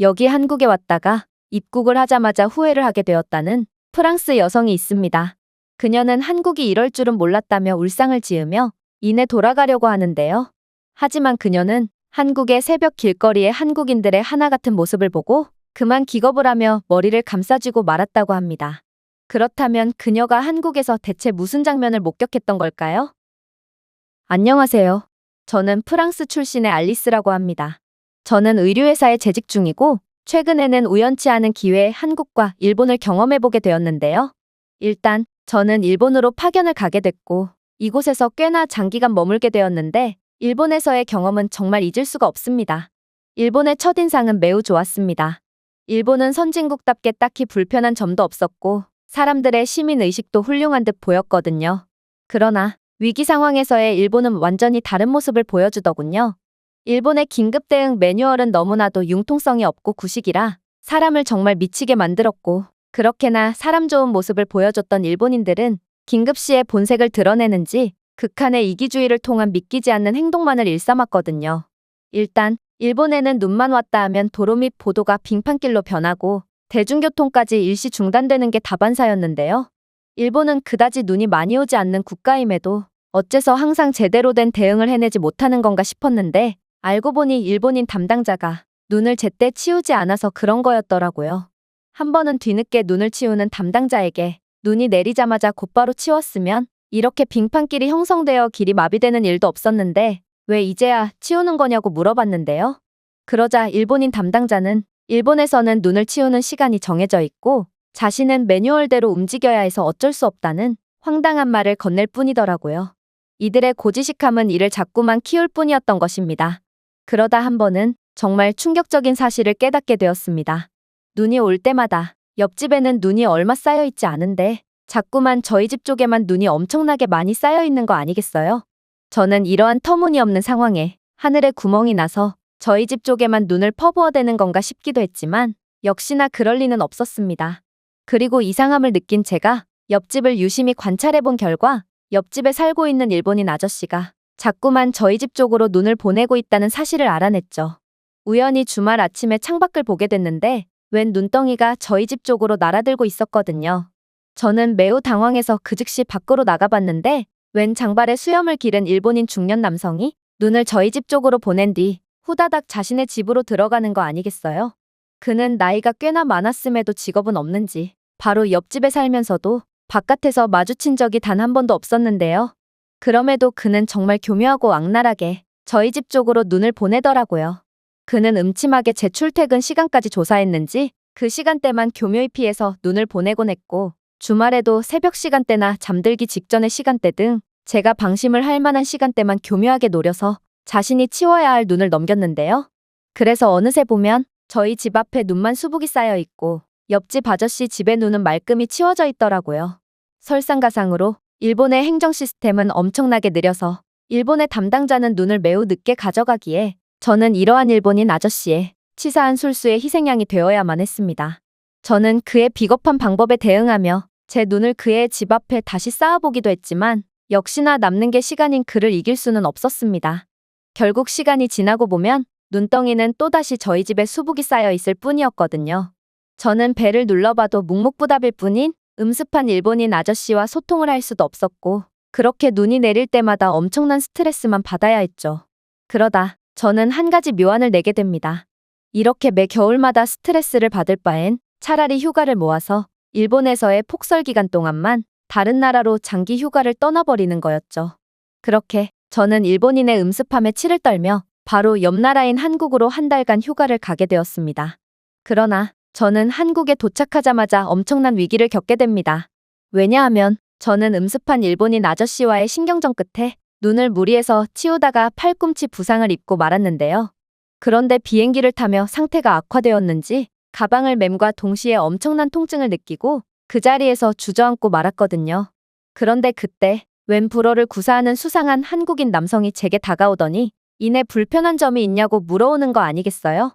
여기 한국에 왔다가 입국을 하자마자 후회를 하게 되었다는 프랑스 여성이 있습니다. 그녀는 한국이 이럴 줄은 몰랐다며 울상을 지으며 이내 돌아가려고 하는데요. 하지만 그녀는 한국의 새벽 길거리에 한국인들의 하나 같은 모습을 보고 그만 기겁을 하며 머리를 감싸쥐고 말았다고 합니다. 그렇다면 그녀가 한국에서 대체 무슨 장면을 목격했던 걸까요? 안녕하세요. 저는 프랑스 출신의 알리스라고 합니다. 저는 의류회사에 재직 중이고 최근에는 우연치 않은 기회에 한국과 일본을 경험해보게 되었는데요. 일단 저는 일본으로 파견을 가게 됐고 이곳에서 꽤나 장기간 머물게 되었는데 일본에서의 경험은 정말 잊을 수가 없습니다. 일본의 첫인상은 매우 좋았습니다. 일본은 선진국답게 딱히 불편한 점도 없었고 사람들의 시민의식도 훌륭한 듯 보였거든요. 그러나 위기 상황에서의 일본은 완전히 다른 모습을 보여주더군요. 일본의 긴급 대응 매뉴얼은 너무나도 융통성이 없고 구식이라 사람을 정말 미치게 만들었고 그렇게나 사람 좋은 모습을 보여줬던 일본인들은 긴급시에 본색을 드러내는지 극한의 이기주의를 통한 믿기지 않는 행동만을 일삼았거든요. 일단 일본에는 눈만 왔다 하면 도로 및 보도가 빙판길로 변하고 대중교통까지 일시 중단되는 게 다반사였는데요. 일본은 그다지 눈이 많이 오지 않는 국가임에도 어째서 항상 제대로 된 대응을 해내지 못하는 건가 싶었는데 알고 보니 일본인 담당자가 눈을 제때 치우지 않아서 그런 거였더라고요. 한 번은 뒤늦게 눈을 치우는 담당자에게 눈이 내리자마자 곧바로 치웠으면 이렇게 빙판길이 형성되어 길이 마비되는 일도 없었는데 왜 이제야 치우는 거냐고 물어봤는데요. 그러자 일본인 담당자는 일본에서는 눈을 치우는 시간이 정해져 있고 자신은 매뉴얼대로 움직여야 해서 어쩔 수 없다는 황당한 말을 건넬 뿐이더라고요. 이들의 고지식함은 이를 자꾸만 키울 뿐이었던 것입니다. 그러다 한 번은 정말 충격적인 사실을 깨닫게 되었습니다. 눈이 올 때마다 옆집에는 눈이 얼마 쌓여 있지 않은데 자꾸만 저희 집 쪽에만 눈이 엄청나게 많이 쌓여 있는 거 아니겠어요? 저는 이러한 터무니없는 상황에 하늘에 구멍이 나서 저희 집 쪽에만 눈을 퍼부어대는 건가 싶기도 했지만 역시나 그럴 리는 없었습니다. 그리고 이상함을 느낀 제가 옆집을 유심히 관찰해본 결과 옆집에 살고 있는 일본인 아저씨가 자꾸만 저희 집 쪽으로 눈을 보내고 있다는 사실을 알아냈죠. 우연히 주말 아침에 창밖을 보게 됐는데 웬 눈덩이가 저희 집 쪽으로 날아들고 있었거든요. 저는 매우 당황해서 그 즉시 밖으로 나가봤는데 웬 장발에 수염을 기른 일본인 중년 남성이 눈을 저희 집 쪽으로 보낸 뒤 후다닥 자신의 집으로 들어가는 거 아니겠어요? 그는 나이가 꽤나 많았음에도 직업은 없는지 바로 옆집에 살면서도 바깥에서 마주친 적이 단 한 번도 없었는데요. 그럼에도 그는 정말 교묘하고 악랄하게 저희 집 쪽으로 눈을 보내더라고요. 그는 음침하게 제 출퇴근 시간까지 조사했는지 그 시간대만 교묘히 피해서 눈을 보내곤 했고 주말에도 새벽 시간대나 잠들기 직전의 시간대 등 제가 방심을 할 만한 시간대만 교묘하게 노려서 자신이 치워야 할 눈을 넘겼는데요. 그래서 어느새 보면 저희 집 앞에 눈만 수북이 쌓여 있고 옆집 아저씨 집의 눈은 말끔히 치워져 있더라고요. 설상가상으로 일본의 행정 시스템은 엄청나게 느려서 일본의 담당자는 눈을 매우 늦게 가져가기에 저는 이러한 일본인 아저씨의 치사한 술수의 희생양이 되어야만 했습니다. 저는 그의 비겁한 방법에 대응하며 제 눈을 그의 집 앞에 다시 쌓아보기도 했지만 역시나 남는 게 시간인 그를 이길 수는 없었습니다. 결국 시간이 지나고 보면 눈덩이는 또다시 저희 집에 수북이 쌓여 있을 뿐이었거든요. 저는 배를 눌러봐도 묵묵부답일 뿐인 음습한 일본인 아저씨와 소통을 할 수도 없었고 그렇게 눈이 내릴 때마다 엄청난 스트레스만 받아야 했죠. 그러다 저는 한 가지 묘안을 내게 됩니다. 이렇게 매 겨울마다 스트레스를 받을 바엔 차라리 휴가를 모아서 일본에서의 폭설 기간 동안만 다른 나라로 장기 휴가를 떠나버리는 거였죠. 그렇게 저는 일본인의 음습함에 치를 떨며 바로 옆 나라인 한국으로 한 달간 휴가를 가게 되었습니다. 그러나 저는 한국에 도착하자마자 엄청난 위기를 겪게 됩니다. 왜냐하면 저는 음습한 일본인 아저씨와의 신경전 끝에 눈을 무리해서 치우다가 팔꿈치 부상을 입고 말았는데요. 그런데 비행기를 타며 상태가 악화되었는지 가방을 맴과 동시에 엄청난 통증을 느끼고 그 자리에서 주저앉고 말았거든요. 그런데 그때 웬 불어를 구사하는 수상한 한국인 남성이 제게 다가오더니 이내 불편한 점이 있냐고 물어오는 거 아니겠어요?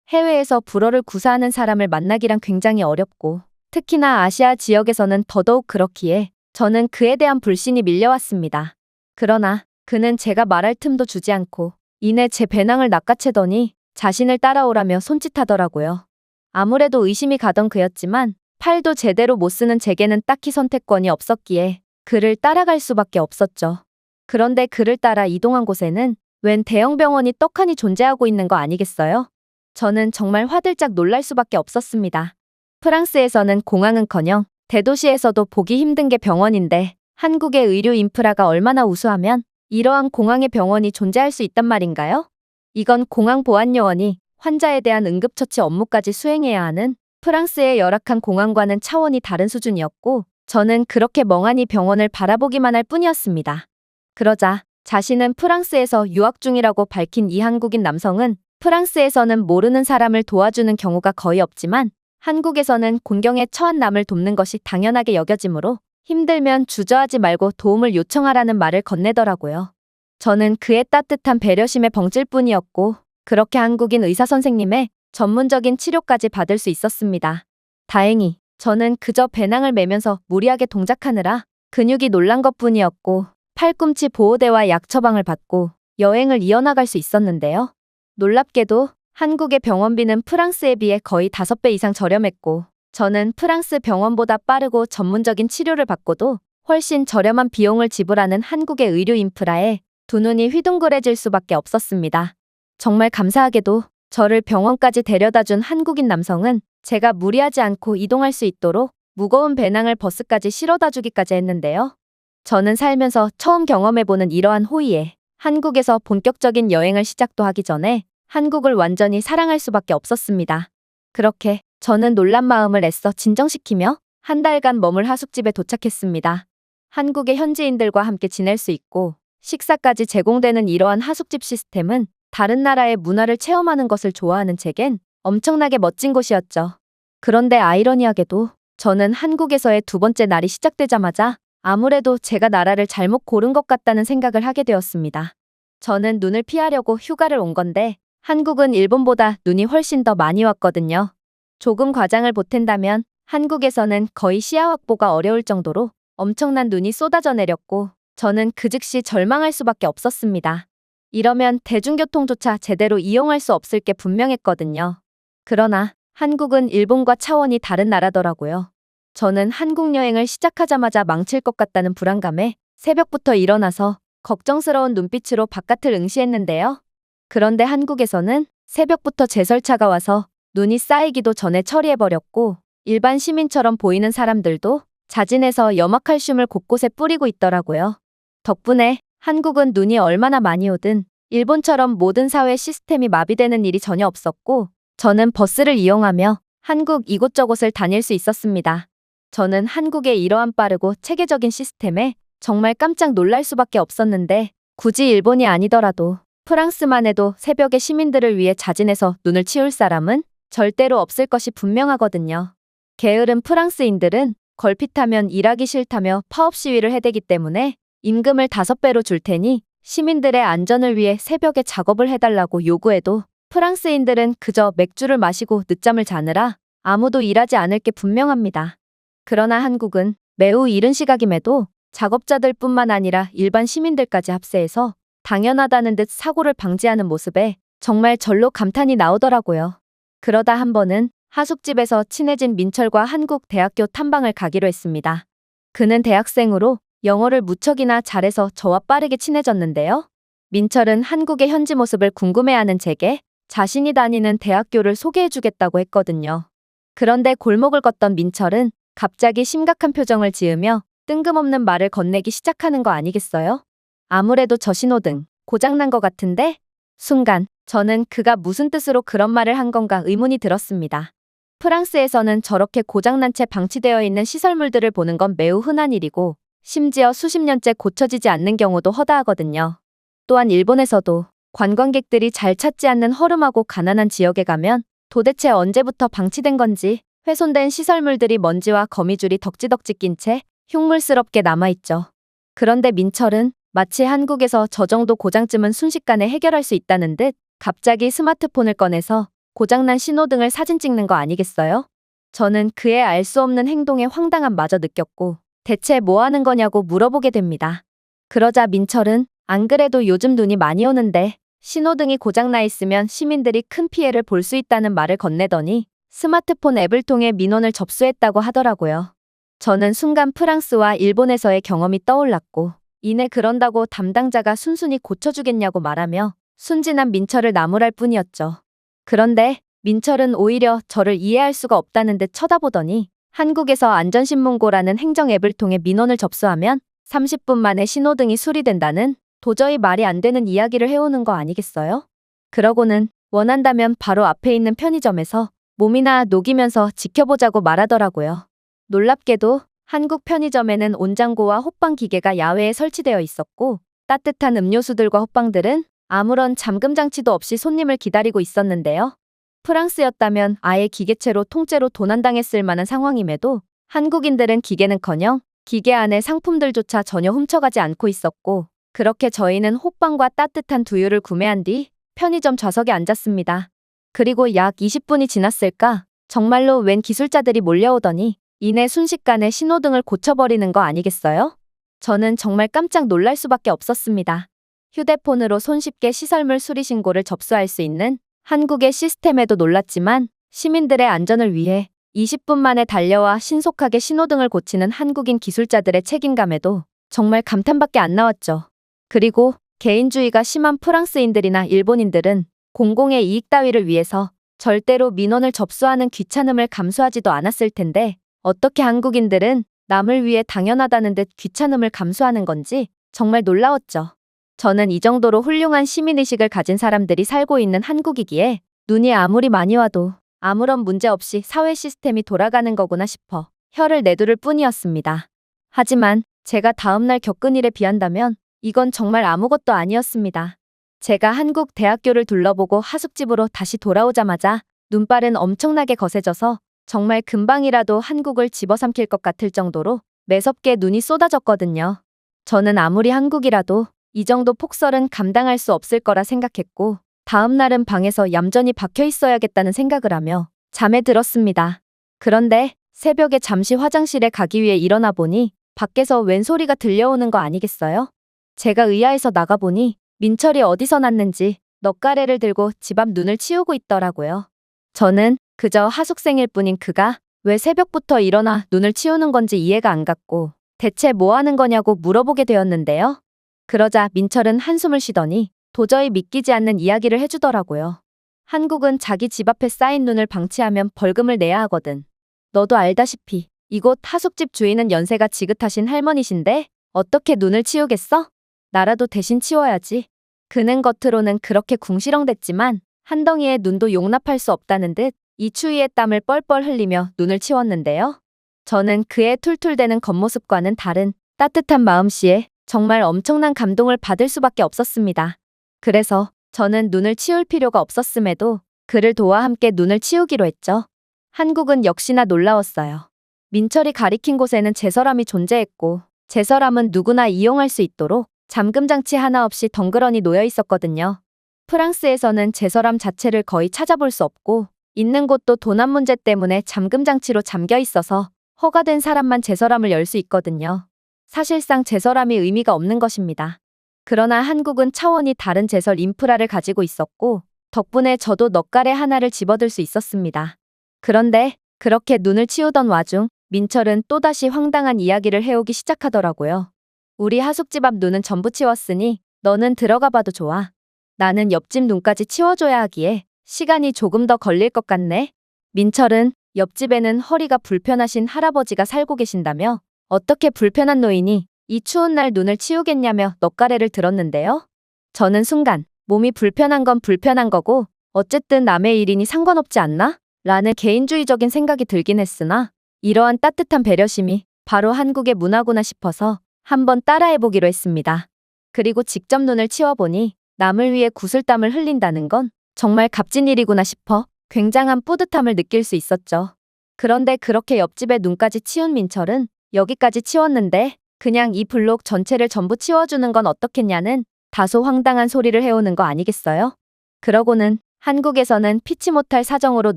해외에서 불어를 구사하는 사람을 만나기란 굉장히 어렵고 특히나 아시아 지역에서는 더더욱 그렇기에 저는 그에 대한 불신이 밀려왔습니다. 그러나 그는 제가 말할 틈도 주지 않고 이내 제 배낭을 낚아채더니 자신을 따라오라며 손짓하더라고요. 아무래도 의심이 가던 그였지만 팔도 제대로 못 쓰는 제게는 딱히 선택권이 없었기에 그를 따라갈 수밖에 없었죠. 그런데 그를 따라 이동한 곳에는 웬 대형 병원이 떡하니 존재하고 있는 거 아니겠어요? 저는 정말 화들짝 놀랄 수밖에 없었습니다. 프랑스에서는 공항은커녕 대도시에서도 보기 힘든 게 병원인데 한국의 의료 인프라가 얼마나 우수하면 이러한 공항의 병원이 존재할 수 있단 말인가요? 이건 공항 보안 요원이 환자에 대한 응급처치 업무까지 수행해야 하는 프랑스의 열악한 공항과는 차원이 다른 수준이었고 저는 그렇게 멍하니 병원을 바라보기만 할 뿐이었습니다. 그러자 자신은 프랑스에서 유학 중이라고 밝힌 이 한국인 남성은 프랑스에서는 모르는 사람을 도와주는 경우가 거의 없지만 한국에서는 곤경에 처한 남을 돕는 것이 당연하게 여겨지므로 힘들면 주저하지 말고 도움을 요청하라는 말을 건네더라고요. 저는 그의 따뜻한 배려심에 벙찔 뿐이었고 그렇게 한국인 의사 선생님의 전문적인 치료까지 받을 수 있었습니다. 다행히 저는 그저 배낭을 메면서 무리하게 동작하느라 근육이 놀란 것뿐이었고 팔꿈치 보호대와 약 처방을 받고 여행을 이어나갈 수 있었는데요. 놀랍게도 한국의 병원비는 프랑스에 비해 거의 5배 이상 저렴했고 저는 프랑스 병원보다 빠르고 전문적인 치료를 받고도 훨씬 저렴한 비용을 지불하는 한국의 의료 인프라에 두 눈이 휘둥그레질 수밖에 없었습니다. 정말 감사하게도 저를 병원까지 데려다준 한국인 남성은 제가 무리하지 않고 이동할 수 있도록 무거운 배낭을 버스까지 실어다주기까지 했는데요. 저는 살면서 처음 경험해보는 이러한 호의에 한국에서 본격적인 여행을 시작도 하기 전에 한국을 완전히 사랑할 수밖에 없었습니다. 그렇게 저는 놀란 마음을 애써 진정시키며 한 달간 머물 하숙집에 도착했습니다. 한국의 현지인들과 함께 지낼 수 있고 식사까지 제공되는 이러한 하숙집 시스템은 다른 나라의 문화를 체험하는 것을 좋아하는 제겐 엄청나게 멋진 곳이었죠. 그런데 아이러니하게도 저는 한국에서의 두 번째 날이 시작되자마자 아무래도 제가 나라를 잘못 고른 것 같다는 생각을 하게 되었습니다. 저는 눈을 피하려고 휴가를 온 건데 한국은 일본보다 눈이 훨씬 더 많이 왔거든요. 조금 과장을 보탠다면 한국에서는 거의 시야 확보가 어려울 정도로 엄청난 눈이 쏟아져 내렸고 저는 그 즉시 절망할 수밖에 없었습니다. 이러면 대중교통조차 제대로 이용할 수 없을 게 분명했거든요. 그러나 한국은 일본과 차원이 다른 나라더라고요. 저는 한국 여행을 시작하자마자 망칠 것 같다는 불안감에 새벽부터 일어나서 걱정스러운 눈빛으로 바깥을 응시했는데요. 그런데 한국에서는 새벽부터 제설차가 와서 눈이 쌓이기도 전에 처리해버렸고 일반 시민처럼 보이는 사람들도 자진해서 염화칼슘을 곳곳에 뿌리고 있더라고요. 덕분에 한국은 눈이 얼마나 많이 오든 일본처럼 모든 사회 시스템이 마비되는 일이 전혀 없었고 저는 버스를 이용하며 한국 이곳저곳을 다닐 수 있었습니다. 저는 한국의 이러한 빠르고 체계적인 시스템에 정말 깜짝 놀랄 수밖에 없었는데 굳이 일본이 아니더라도 프랑스만 해도 새벽에 시민들을 위해 자진해서 눈을 치울 사람은 절대로 없을 것이 분명하거든요. 게으른 프랑스인들은 걸핏하면 일하기 싫다며 파업 시위를 해대기 때문에 임금을 5배로 줄 테니 시민들의 안전을 위해 새벽에 작업을 해달라고 요구해도 프랑스인들은 그저 맥주를 마시고 늦잠을 자느라 아무도 일하지 않을 게 분명합니다. 그러나 한국은 매우 이른 시각임에도 작업자들뿐만 아니라 일반 시민들까지 합세해서 당연하다는 듯 사고를 방지하는 모습에 정말 절로 감탄이 나오더라고요. 그러다 한 번은 하숙집에서 친해진 민철과 한국 대학교 탐방을 가기로 했습니다. 그는 대학생으로 영어를 무척이나 잘해서 저와 빠르게 친해졌는데요. 민철은 한국의 현지 모습을 궁금해하는 제게 자신이 다니는 대학교를 소개해주겠다고 했거든요. 그런데 골목을 걷던 민철은 갑자기 심각한 표정을 지으며 뜬금없는 말을 건네기 시작하는 거 아니겠어요? 아무래도 저 신호등 고장난 것 같은데? 순간 저는 그가 무슨 뜻으로 그런 말을 한 건가 의문이 들었습니다. 프랑스에서는 저렇게 고장난 채 방치되어 있는 시설물들을 보는 건 매우 흔한 일이고 심지어 수십 년째 고쳐지지 않는 경우도 허다하거든요. 또한 일본에서도 관광객들이 잘 찾지 않는 허름하고 가난한 지역에 가면 도대체 언제부터 방치된 건지 훼손된 시설물들이 먼지와 거미줄이 덕지덕지 낀 채 흉물스럽게 남아있죠. 그런데 민철은 마치 한국에서 저 정도 고장쯤은 순식간에 해결할 수 있다는 듯 갑자기 스마트폰을 꺼내서 고장난 신호등을 사진 찍는 거 아니겠어요? 저는 그의 알 수 없는 행동에 황당함마저 느꼈고 대체 뭐 하는 거냐고 물어보게 됩니다. 그러자 민철은 안 그래도 요즘 눈이 많이 오는데 신호등이 고장나 있으면 시민들이 큰 피해를 볼 수 있다는 말을 건네더니 스마트폰 앱을 통해 민원을 접수했다고 하더라고요. 저는 순간 프랑스와 일본에서의 경험이 떠올랐고, 이내 그런다고 담당자가 순순히 고쳐주겠냐고 말하며 순진한 민철을 나무랄 뿐이었죠. 그런데 민철은 오히려 저를 이해할 수가 없다는 듯 쳐다보더니 한국에서 안전신문고라는 행정 앱을 통해 민원을 접수하면 30분 만에 신호등이 수리된다는 도저히 말이 안 되는 이야기를 해오는 거 아니겠어요? 그러고는 원한다면 바로 앞에 있는 편의점에서 몸이나 녹이면서 지켜보자고 말하더라고요. 놀랍게도 한국 편의점에는 온장고와 호빵 기계가 야외에 설치되어 있었고, 따뜻한 음료수들과 호빵들은 아무런 잠금 장치도 없이 손님을 기다리고 있었는데요. 프랑스였다면 아예 기계체로 통째로 도난당했을 만한 상황임에도 한국인들은 기계는커녕 기계 안에 상품들조차 전혀 훔쳐가지 않고 있었고, 그렇게 저희는 호빵과 따뜻한 두유를 구매한 뒤 편의점 좌석에 앉았습니다. 그리고 약 20분이 지났을까? 정말로 웬 기술자들이 몰려오더니 이내 순식간에 신호등을 고쳐버리는 거 아니겠어요? 저는 정말 깜짝 놀랄 수밖에 없었습니다. 휴대폰으로 손쉽게 시설물 수리 신고를 접수할 수 있는 한국의 시스템에도 놀랐지만, 시민들의 안전을 위해 20분 만에 달려와 신속하게 신호등을 고치는 한국인 기술자들의 책임감에도 정말 감탄밖에 안 나왔죠. 그리고 개인주의가 심한 프랑스인들이나 일본인들은 공공의 이익 따위를 위해서 절대로 민원을 접수하는 귀찮음을 감수하지도 않았을 텐데, 어떻게 한국인들은 남을 위해 당연하다는 듯 귀찮음을 감수하는 건지 정말 놀라웠죠. 저는 이 정도로 훌륭한 시민의식을 가진 사람들이 살고 있는 한국이기에 눈이 아무리 많이 와도 아무런 문제 없이 사회 시스템이 돌아가는 거구나 싶어 혀를 내두를 뿐이었습니다. 하지만 제가 다음날 겪은 일에 비한다면 이건 정말 아무것도 아니었습니다. 제가 한국 대학교를 둘러보고 하숙집으로 다시 돌아오자마자 눈발은 엄청나게 거세져서 정말 금방이라도 한국을 집어삼킬 것 같을 정도로 매섭게 눈이 쏟아졌거든요. 저는 아무리 한국이라도 이 정도 폭설은 감당할 수 없을 거라 생각했고, 다음 날은 방에서 얌전히 박혀 있어야겠다는 생각을 하며 잠에 들었습니다. 그런데 새벽에 잠시 화장실에 가기 위해 일어나 보니 밖에서 웬 소리가 들려오는 거 아니겠어요? 제가 의아해서 나가보니 민철이 어디서 났는지 넉가래를 들고 집 앞 눈을 치우고 있더라고요. 저는 그저 하숙생일 뿐인 그가 왜 새벽부터 일어나 눈을 치우는 건지 이해가 안 갔고, 대체 뭐 하는 거냐고 물어보게 되었는데요. 그러자 민철은 한숨을 쉬더니 도저히 믿기지 않는 이야기를 해주더라고요. 한국은 자기 집 앞에 쌓인 눈을 방치하면 벌금을 내야 하거든. 너도 알다시피 이곳 하숙집 주인은 연세가 지긋하신 할머니신데 어떻게 눈을 치우겠어? 나라도 대신 치워야지. 그는 겉으로는 그렇게 궁시렁댔지만 한 덩이의 눈도 용납할 수 없다는 듯 이 추위에 땀을 뻘뻘 흘리며 눈을 치웠는데요. 저는 그의 툴툴대는 겉모습과는 다른 따뜻한 마음씨에 정말 엄청난 감동을 받을 수밖에 없었습니다. 그래서 저는 눈을 치울 필요가 없었음에도 그를 도와 함께 눈을 치우기로 했죠. 한국은 역시나 놀라웠어요. 민철이 가리킨 곳에는 제설함이 존재했고, 제설함은 누구나 이용할 수 있도록 잠금장치 하나 없이 덩그러니 놓여 있었거든요. 프랑스에서는 제설함 자체를 거의 찾아볼 수 없고, 있는 곳도 도난 문제 때문에 잠금장치로 잠겨 있어서 허가된 사람만 제설함을 열 수 있거든요. 사실상 제설함이 의미가 없는 것입니다. 그러나 한국은 차원이 다른 제설 인프라를 가지고 있었고, 덕분에 저도 넉가래 하나를 집어들 수 있었습니다. 그런데 그렇게 눈을 치우던 와중 민철은 또다시 황당한 이야기를 해오기 시작하더라고요. 우리 하숙집 앞 눈은 전부 치웠으니 너는 들어가 봐도 좋아. 나는 옆집 눈까지 치워줘야 하기에 시간이 조금 더 걸릴 것 같네. 민철은 옆집에는 허리가 불편하신 할아버지가 살고 계신다며 어떻게 불편한 노인이 이 추운 날 눈을 치우겠냐며 넉가래를 들었는데요. 저는 순간 몸이 불편한 건 불편한 거고 어쨌든 남의 일이니 상관없지 않나? 라는 개인주의적인 생각이 들긴 했으나 이러한 따뜻한 배려심이 바로 한국의 문화구나 싶어서 한번 따라해보기로 했습니다. 그리고 직접 눈을 치워보니 남을 위해 구슬땀을 흘린다는 건 정말 값진 일이구나 싶어 굉장한 뿌듯함을 느낄 수 있었죠. 그런데 그렇게 옆집의 눈까지 치운 민철은 여기까지 치웠는데 그냥 이 블록 전체를 전부 치워주는 건 어떻겠냐는 다소 황당한 소리를 해오는 거 아니겠어요? 그러고는 한국에서는 피치 못할 사정으로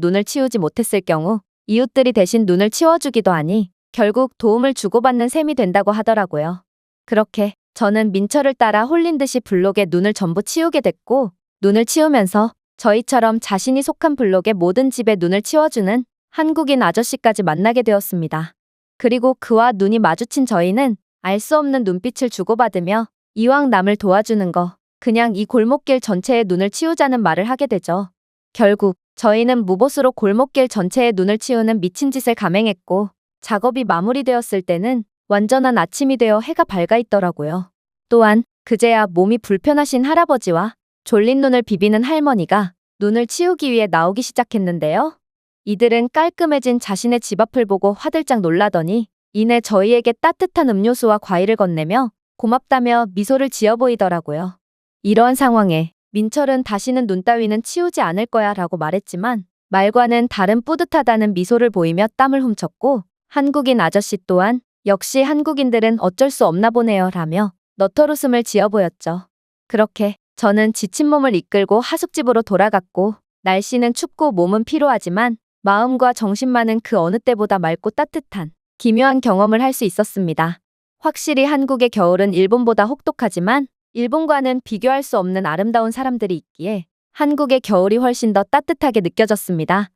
눈을 치우지 못했을 경우 이웃들이 대신 눈을 치워주기도 하니 결국 도움을 주고받는 셈이 된다고 하더라고요. 그렇게 저는 민철을 따라 홀린 듯이 블록에 눈을 전부 치우게 됐고 눈을 치우면서 저희처럼 자신이 속한 블록의 모든 집에 눈을 치워주는 한국인 아저씨까지 만나게 되었습니다. 그리고 그와 눈이 마주친 저희는 알 수 없는 눈빛을 주고받으며 이왕 남을 도와주는 거 그냥 이 골목길 전체에 눈을 치우자는 말을 하게 되죠. 결국 저희는 무보수로 골목길 전체에 눈을 치우는 미친 짓을 감행했고 작업이 마무리되었을 때는 완전한 아침이 되어 해가 밝아 있더라고요. 또한 그제야 몸이 불편하신 할아버지와 졸린 눈을 비비는 할머니가 눈을 치우기 위해 나오기 시작했는데요. 이들은 깔끔해진 자신의 집 앞을 보고 화들짝 놀라더니 이내 저희에게 따뜻한 음료수와 과일을 건네며 고맙다며 미소를 지어 보이더라고요. 이러한 상황에 민철은 다시는 눈 따위는 치우지 않을 거야 라고 말했지만 말과는 다른 뿌듯하다는 미소를 보이며 땀을 훔쳤고 한국인 아저씨 또한 역시 한국인들은 어쩔 수 없나 보네요 라며 너털웃음을 지어 보였죠. 그렇게 저는 지친 몸을 이끌고 하숙집으로 돌아갔고 날씨는 춥고 몸은 피로하지만 마음과 정신만은 그 어느 때보다 맑고 따뜻한 기묘한 경험을 할 수 있었습니다. 확실히 한국의 겨울은 일본보다 혹독하지만 일본과는 비교할 수 없는 아름다운 사람들이 있기에 한국의 겨울이 훨씬 더 따뜻하게 느껴졌습니다.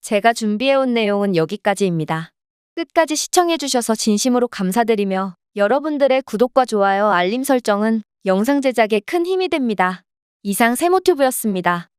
제가 준비해온 내용은 여기까지입니다. 끝까지 시청해주셔서 진심으로 감사드리며 여러분들의 구독과 좋아요, 알림 설정은 영상 제작에 큰 힘이 됩니다. 이상 세모튜브였습니다.